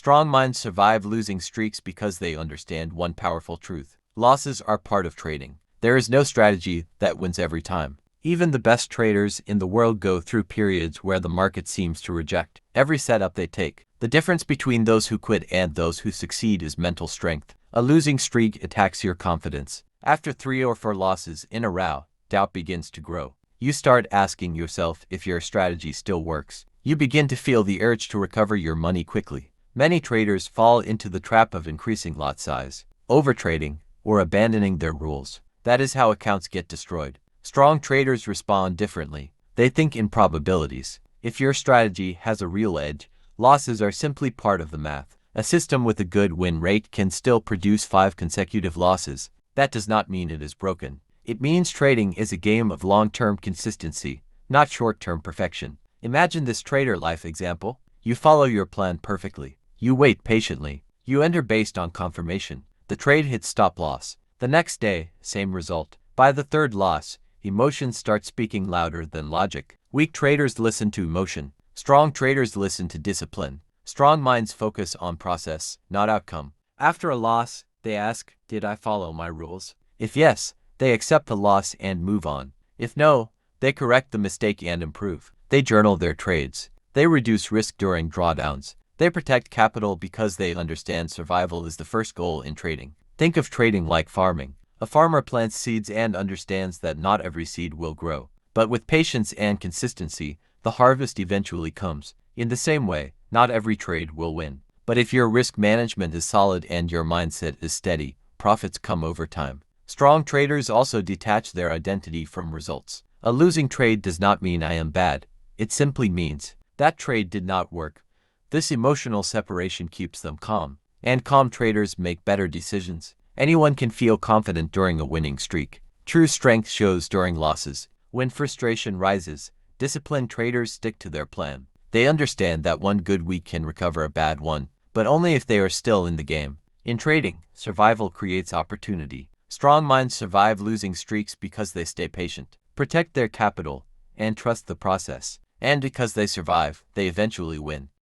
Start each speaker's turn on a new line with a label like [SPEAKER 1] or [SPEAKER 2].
[SPEAKER 1] Strong minds survive losing streaks because they understand one powerful truth. Losses are part of trading. There is no strategy that wins every time. Even the best traders in the world go through periods where the market seems to reject every setup they take. The difference between those who quit and those who succeed is mental strength. A losing streak attacks your confidence. After 3 or 4 losses in a row, doubt begins to grow. You start asking yourself if your strategy still works. You begin to feel the urge to recover your money quickly. Many traders fall into the trap of increasing lot size, overtrading, or abandoning their rules. That is how accounts get destroyed. Strong traders respond differently. They think in probabilities. If your strategy has a real edge, losses are simply part of the math. A system with a good win rate can still produce 5 consecutive losses. That does not mean it is broken. It means trading is a game of long-term consistency, not short-term perfection. Imagine this trader life example. You follow your plan perfectly. You wait patiently. You enter based on confirmation. The trade hits stop loss. The next day, same result. By the 3rd loss, emotions start speaking louder than logic. Weak traders listen to emotion. Strong traders listen to discipline. Strong minds focus on process, not outcome. After a loss, they ask, did I follow my rules? If yes, they accept the loss and move on. If no, they correct the mistake and improve. They journal their trades. They reduce risk during drawdowns. They protect capital because they understand survival is the first goal in trading. Think of trading like farming. A farmer plants seeds and understands that not every seed will grow. But with patience and consistency, the harvest eventually comes. In the same way, not every trade will win. But if your risk management is solid and your mindset is steady, profits come over time. Strong traders also detach their identity from results. A losing trade does not mean I am bad. It simply means that trade did not work. This emotional separation keeps them calm, and calm traders make better decisions. Anyone can feel confident during a winning streak. True strength shows during losses. When frustration rises, disciplined traders stick to their plan. They understand that one good week can recover a bad one, but only if they are still in the game. In trading, survival creates opportunity. Strong minds survive losing streaks because they stay patient, protect their capital, and trust the process. And because they survive, they eventually win.